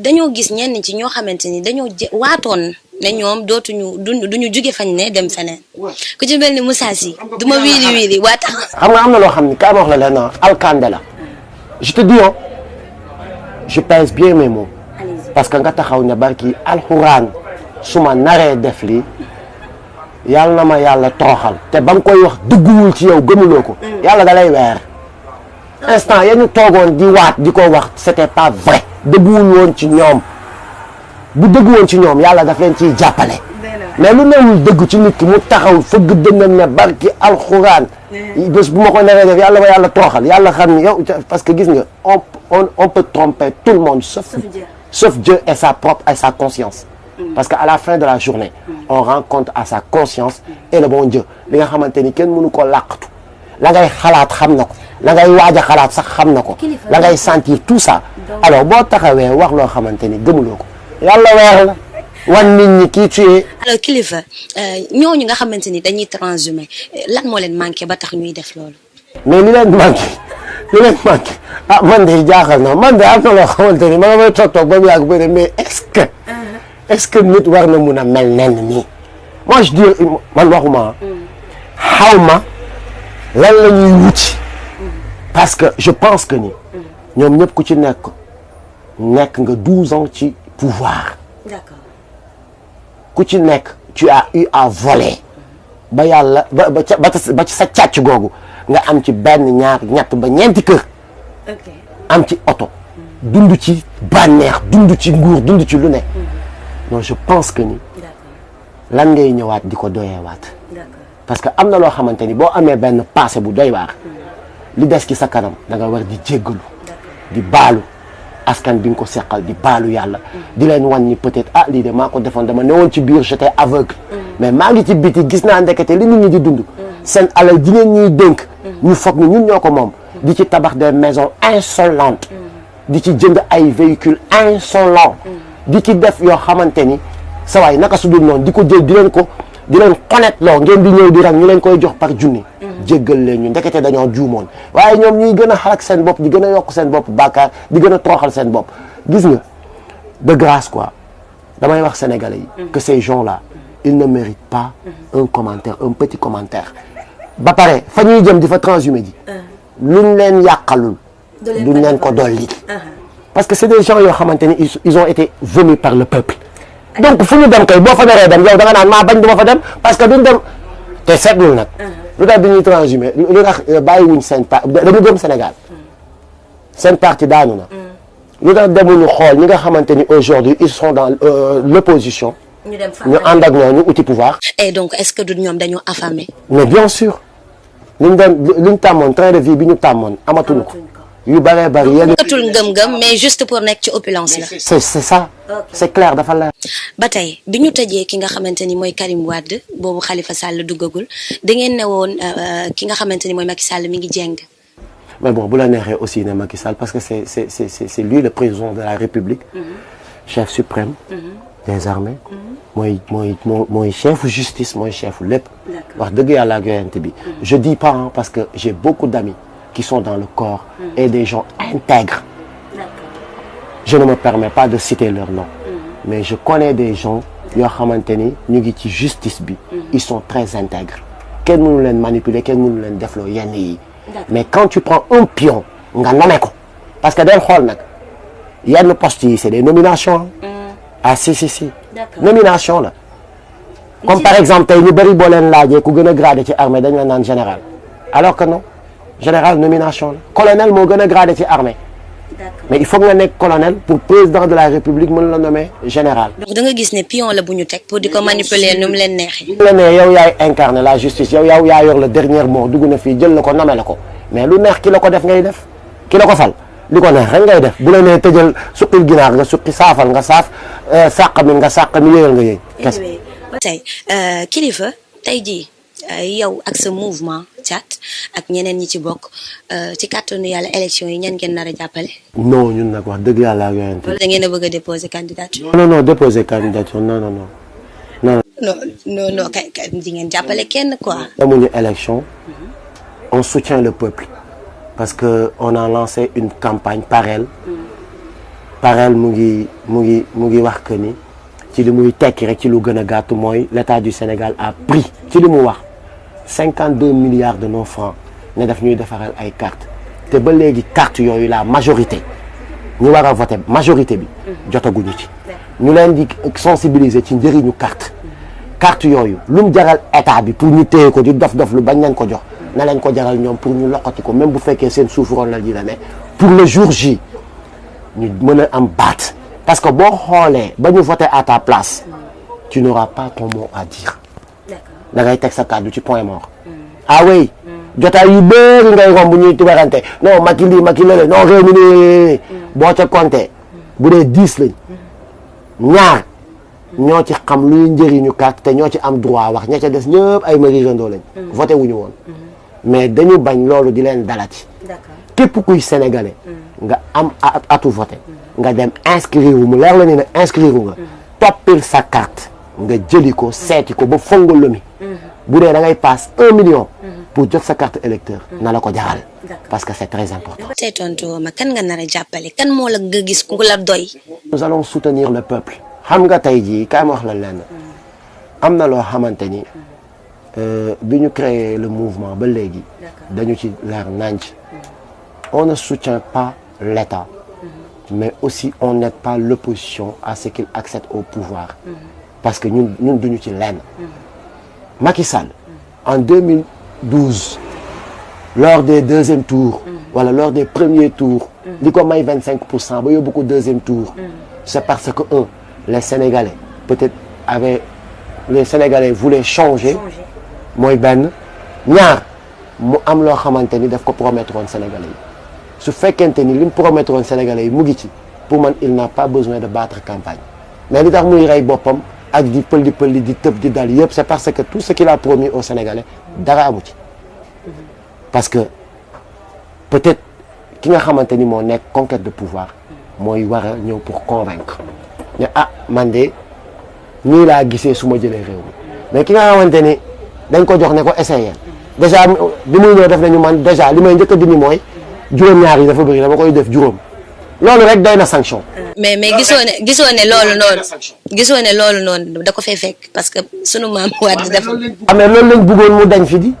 dañoo gis ñenn ci ñoo xamante ni dañoo waatoon ne ñoom duñu jóge fañ ne dem feneen ku ci mel ni Moussa Sy du ma wiiri waa tax. xam nga am na loo xam ni kaay ma wax la leen alkande la je te dis je pèse bien mes mots parce que nga taxaw ne barki alxuraan su ma naree def lii yàlla na ma yàlla toroxal te ba nga koy wax dëgguwul ci yow gëmuloo ko yàlla da lay weer instant ya ñu toogoon di waat di ko wax c'était pas vrai dëgguwul woon ci ñoom bu dëggu woon ci ñoom yàlla daf leen ciy jàppale mais lu newul dëgg ci nit ki mu taxaw fëgg dënnam ne barki alxuraan bés bu ma ko naree def yàlla ma yàlla toroxal yàlla xam ni yow parce que gis nga on peut tromper tout le monde sauf Dieu et sa conscience parce que à la fin de la journée on rend compte à sa conscience et le bon Dieu li nga xamante ni kenn mënu ko làqatu la ngay xalaat xam na ko la ngay waaj a xalaat sax xam na ko la ngay sentir tout ça alors boo taxawee wax loo xamante ni gëmuloo ko yàlla weer la wan nit ñi kii tuyee. alors kilifa ñooñu nga xamante ni dañuy transhumé lan moo leen manqué ba tax ñuy def loolu. mais li leen manqué ah man de jaaxal na man de am na loo xamante ni man damay toog ba mu yàgg ba ne mais est-ce que nit war na mun a mel nen nii moi je dis man waxuma xaw ma lan la ñuy wuti parce que je pense que ni ñoom ñëpp ku ci nekk nga 12 ans ci pouvoir. D'accord. ku ci nekk tu as eu à voler ba yàlla ba ci sa càcc googu nga am ci benn ñaar ñett ba ñeenti kër. ok am ci oto. dund ci bànneex dund ci nguur dund ci lu ne. non je pense que ni. lan ngay ñëwaat di ko doyeewaat. parce que am na loo xamante ni boo amee benn passé bu doy waar. li des ci sa kanam da nga war di jéggalu. di baalu askan bi nga ko seqal di baalu yàlla. di leen wan ni peut-être ah lii de maa ko defoon dama newoon ci biir j'étais aveugle. mais maa ngi ci biti gis naa ndekete li nit ñi di dund. seen alal ji ngeen ñuy dénk. ñu foog ni ñun ñoo ko moom. di ci tabax des maisons insolentes. di ci jënd ay véhicules insolents. di ci def yoo xamante ni sa waay naka su dul noonu di ko jël di leen connecte loo ngeen di ñëw di rang ñu leen koy jox par junni. jéggal leen ñu ndekete dañoo juumoon waaye ñoom ñuy gën a xalak seen bopp di gën a yokk seen bopp bàkkaar di gën a toroxal seen bopp gis nga de grâce quoi damay wax sénégalais yi que ces gens-là ils ne méritent pas un commentaire un petit commentaire ba pare fa ñuy jëm di fa transhumé ji luñ leen yàqalul duñ leen ko dolli parce que c'est des gens yoo xamante ni ils ont été vomis par le peuple donc fu ñu dem kay boo fa naree dem yow da nga naan maa bañ du ma fa dem parce que duñ dem te seetlul nag lu tax dañuy transhumé lu tax bàyyiwuñ seen dañu gëm Sénégal seen parti daanu na lu tax demuñu xool ñi nga xamante ni aujourd'hui ils sont dans l'opposition ñu ànd ak ñoo ñu uti pouvoir. et donc est-ce que du ñoom dañoo affamé. mais bien sûr liñ tàmmoon train de vie bi ñu tàmmoon amatuñu ko yu bëree bëri yenn. amatul ngëm-ngëm mais juste pour nekk ci opulence la. c'est ça c'est clair dafa leer. ba tey bi ñu tëjee ki nga xamante ni mooy Karim Wade boobu Khalifa Sall duggagul da ngeen ne woon ki nga xamante ni mooy Macky Sall mi ngi jeng. mais bon bu la neexee aussi ne Macky Sall parce que c'est lui le président de la République. chef suprême. des armées. mooy chef justice mooy chef lépp. wax dëgg yàlla ak yonent bi. je dis pas parce que j'ai beaucoup d'amis qui sont dans le corps. et des gens intègres. je ne me permets pas de citer leur nom. mais je connais des gens yoo xamante ni ñu ngi ci justice bi. ils sont très intègres. kenn mënu leen manipuler kenn mënu leen defloo yenn yi. mais quand tu prends un pion nga nommé ko parce que del xool nag yenn postes yi c'est des nominations. ah si. nomination la. comme par exemple tey ñu bëri boo leen laajee ku gën a gradé ci armée dañ la naan général alors que non général nomination la colonel moo gën a gradé ci armée. mais il faut nga nekk colonel pour président de la république mën la nommer général. donc da nga gis ne pion la bu ñu teg pour di ko manipuler nu mu leen neexee. la ne yow yaay incarner la justice yow yaa yor le dernier mot dugg na fii jël la ko nommer la ko mais lu neex ki la ko def ngay def ki la ko fal li ko neex rek ngay def bu la nee tëjal suqil ginaar nga suqi saafal nga saaf sàq mi nga sàq mi yéyal nga yéy. kese tey kilifa tey jii yow ak sa mouvement Thiat ak ñeneen ñi ci bokk ci kàttanu yàlla élection yi ñan ngeen nar a jàppale. non ñun nag wax dëgg yàlla ak yonent. wala da ngeen a bëgg a déposer candidature. non déposer candidature non. non kay di ngeen jàppale kenn quoi. demuñu élection on soutient le peuple parce que on a lancé une campagne parallèle parel mu ngi wax que ni ci li muy tekki rek ci lu gën a gàtt mooy l'État du Sénégal a pris ci li mu wax 52 milliards de nos francs ne daf ñuy defaral ay cartes te ba léegi carte yooyu la majorité ñu war a voter majorité bi jotaguñu ci ñu leen di sensibiliser ci njëriñu carte yooyu lu mu jaral état bi pour ñu téye ko di dof lu bañ leen ko jox na leen ko jaral ñoom pour ñu loqati ko même bu fekkee seen suuf ron la ji la ne pour le jour J ñu mën a am baat parce que boo xoolee ba ñu voter à ta place tu n'auras pas ton mot à dire da ngay teg sa kàddu ci point mort ah oui jotaay yu bëri ngay romb ñuy tubarante non Macky lii Macky lële non réew mi nii boo ca compté bu dee 10 lañ ñaar ñoo ci xam luy njëriñu carte te ñoo ci am droit wax ña ca des ñëpp ay marirandoo lañ voté wuñu woon mais dañu bañ loolu di leen dalati képp kuy sénégalais nga am atu voté nga dem inscrire mu leer la ni ne inscrire nga toppil sa carte nga jëli ko seeti ko ba fongal mi bu dee da ngay passe 1 million pour jot sa carte électeur na la ko jaral parce que c'est très important. tey tontu ma kan nga nar a jàppale kan moo la nga gis ku la doy. nous allons soutenir le peuple. xam nga tey jii kaay ma wax la lenn am na loo xamante ni bi ñu créé le mouvement ba léegi dañu ci leer nanc on ne soutient pas l'État mais aussi on n'aide pas l'opposition à ce qu'il accède au pouvoir parce que ñun duñu ci lenn Macky Sall en 2012 lors des deuxièmes tours wala lors des premiers tours li ko may 25% ba yóbbu ko deuxième tour c'est parce que les Sénégalais peut-être les Sénégalais voulaient changer mooy benn ñaar mu am loo xamante ni daf ko promettre woon Sénégalais yi su fekkente ni li mu promettre woon Sénégalais yi mu ngi ci pour man il n'a pas besoin de battre campagne mais li tax muy rey boppam ak di pëli di tëb di dal yëpp c'est parce que tout ce qu'il a promis aux Sénégalais dara amu ci parce que peut-être ki nga xamante ni moo nekk conquête de pouvoir mooy war a ñëw pour convaincre ne man de nii laa gisee su ma jëlee réew mi mais ki nga xamante ni dañ ko jox ne ko essayer déjà bi muy ñëw def nañu man déjà li may njëkk a dindi mooy juróom-ñaar yi dafa bëri dama koy def juróom loolu rek doy na sanction. mais gisoo ne loolu noonu da ko fay fekk parce que sunu maam Wade dafa. mais loolu lañ bëggoon mu dañ fi di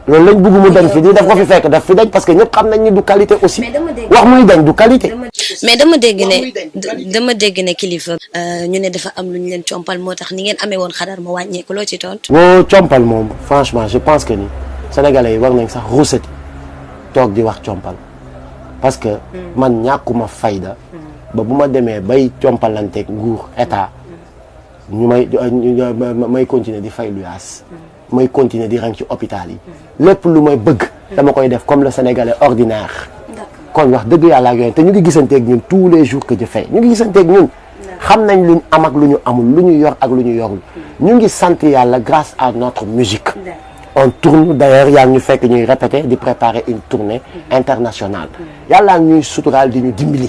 loolu lañ bëgg mu dañ fi di daf ko fi fekk daf fi dañ parce que ñëpp xam nañ ni du qualité aussi. wax muy dañ du qualité. mais dama dégg ne kilifa. ñu ne dafa am lu ñu leen compal moo tax ni ngeen amee woon xadar ma wàññeeku loo ci tontu. woo compal moom franchement je pense que ni sénégalais yi war nañ sax ruusati toog di wax compal parce que man ñàkkuma fayda ba bu ma demee bay compalanteeg nguur état ñu may continuer di fay luyaas may continuer di rang ci hôpital yi lépp lu may bëgg dama koy def comme le sénégalais ordinaire kon wax dëgg yàlla ak yooyu te ñu ngi gisanteeg ñun tous les jours que je fais ñu ngi gisanteeg ñun xam nañ luñ am ak lu ñu amul lu ñu yor ak lu ñu yorul ñu ngi sant yàlla grâce à notre musique on tourne d'ailleurs yaa ngi ñu fekk ñuy répéter di préparer une tournée internationale yàlla ñuy suturaal di ñu dimbali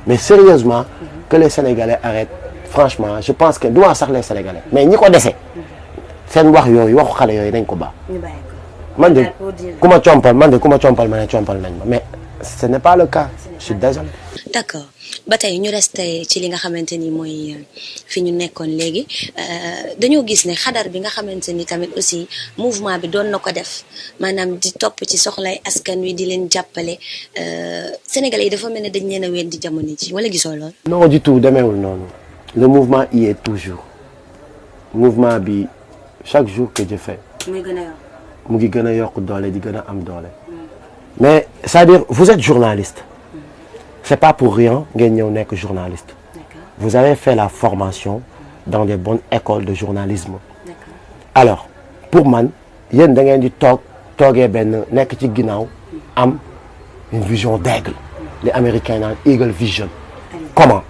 mais sérieusement que les Sénégalais arrêtent franchement je pense que du ma sax les Sénégalais mais ñi ko dese seen wax yooyu waxu xale yooyu nañ ko baax man de ku ma compal ma ne compal nañ ma mais ce n'est pas le cas je suis désolé. d'accord ba tey ñu resté ci li nga xamante ni mooy fi ñu nekkoon léegi dañoo gis ne xadar bi nga xamante ni tamit aussi mouvement bi doon na ko def maanaam di topp ci soxlay askan wi di leen jàppale Sénégalais yi dafa mel ne dañ leen a weddi jamono ji wala gisoo lool. non du tout demeewul noonu le mouvement y est toujours mouvement bi chaque jour que je fais. muy gën a yokk. mu ngi gën a yokk doole di gën a am doole. mais c'est-à-dire vous êtes journaliste. c'est pas pour rien ngeen ñëw nekk journaliste. vous avez fait la formation dans des bonnes écoles de journalisme. alors pour man yéen da ngeen di toogee benn nekk ci ginnaaw am une vision d'aigle les Américains naan Eagle Vision. comment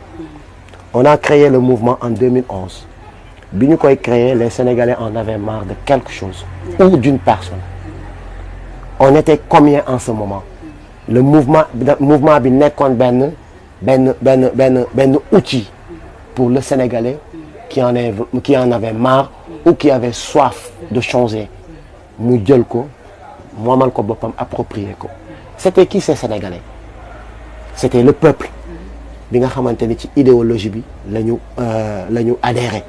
on a créé le mouvement en 2011 bi ñu koy créer les Sénégalais en avaient marre de quelque chose ou d'une personne. on était combien en ce moment le mouvement bi nekkoon benn outil pour le Sénégalais qui en avait marre ou qui avait soif de changer mu jël ko moomal ko boppam approprier ko c'était qui ces Sénégalais c'était le peuple bi nga xamante ni ci idéologie bi la ñu adhéré.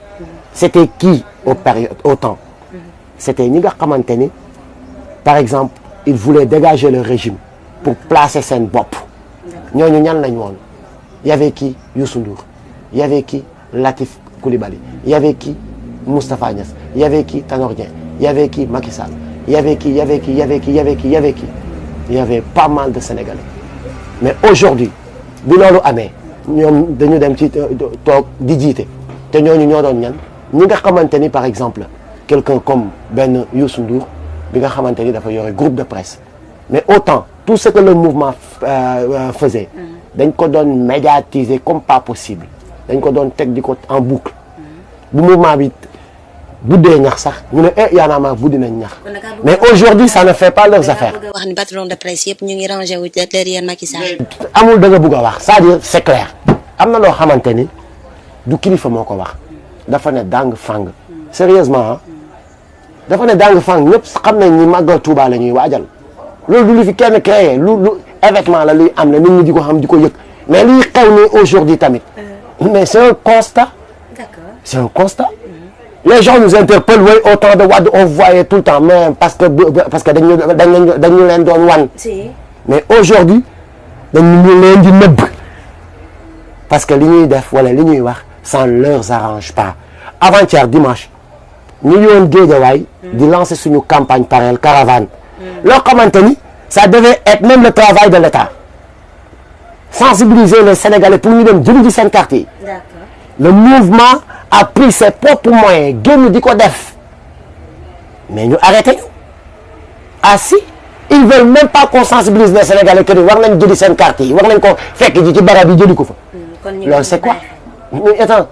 C'était qui au temps? C'était ñi nga xamante ni par exemple ils voulaient dégager le régime pour placer seen bopp. ñooñu ñan lañ woon? Il y avait qui? Youssou Ndour. Il y avait qui? Latif Coulibaly. Il y avait qui? Moustapha Niasse. Il y avait qui? Tanor Dieng. Il y avait qui? Macky Sall. Il y avait qui? Il y avait qui? Il y avait qui? Il y avait qui? Il y avait qui? Il y avait pas mal de Sénégalais. Mais aujourd'hui bi loolu amee ñoom dañu dem ci toog di jiite te ñooñu ñoo doon ñan ñi nga xamante ni par exemple quelqu'un comme benn Youssou Ndour bi nga xamante ni dafa yore groupe de presse. Mais autant tout ce que le mouvement faisait dañ ko doon médiatiser comme pas possible dañ ko doon teg di ko en boucle bu mouvement bi buddee ñax sax ñu ne Y'en a marre buddi nañ ñax. Mais aujourd'hui ça ne fait pas leurs affaires. wax ni patron de presse yëpp ñu ngi rangé wu derrière Macky Sall. amul da nga bëgg a wax c'est-à-dire c'est clair am na loo xamante ni du kilifa moo ko wax dafa ne dang fang sérieusement dafa ne dang fang ñëpp xam nañ ni màggal Touba la ñuy waajal loolu du lu fi kenn créé lu événement la luy am la nit ñi di ko xam di ko yëg mais liy xew ni aujourd'hui tamit mais c'est un constat. D'accord. C'est un constat. Les gens nous interpellent, oui, au temps de Wade, on voyait tout le temps, mais parce que dañu leen doon wan. Mais aujourd'hui, dañu leen di nëbb. Parce que li ñuy def wala li ñuy wax, ça ne leur arrange pas. Avant-hier, dimanche, ñu yoon Guédiawaye di lancer suñu campagne parallèle caravane. Loo xamante ni, ça devait être même le travail de l'État. Sensibiliser les Sénégalais pour ñu dem jëli ji seen carte yi. D'accord. Le mouvement a pris ses propres moyens génn di ko def mais ñu arrêté ñu. Ah si ils veulent même pas qu'on sensibilise les Sénégalais que ni war nañ jëli seen carte yi war nañ ko fekk ji ci barab yi jëli ko fa. loolu c'est quoi? Attends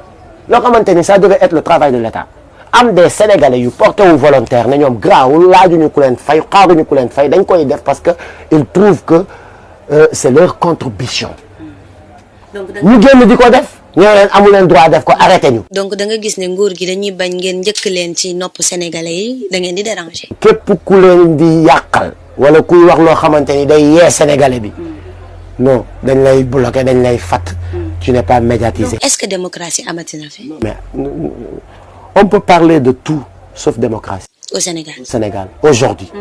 loo xamante ni ça devait être le travail de l'État. am des Sénégalais yu porté wu volontaire ne ñoom grawul laajuñu ku leen fay xaaruñu ku leen fay dañ koy def parce que ils trouvent que c'est leur contribution. ñu génn di ko def. ñoo leen amu leen droit def ko arrêté ñu. donc da nga gis ne nguur gi dañuy bañ ngeen njëkk leen ci nopp sénégalais yi da ngeen di déranger. képp ku leen di yàqal wala kuy wax loo xamante ni day yee sénégalais bi non dañ lay bloqué dañ lay fat tu n'es pas médiatisé. donc est-ce que démocratie amati na fi. mais on peut parler de tout sauf démocratie. Au Sénégal. Sénégal aujourd'hui.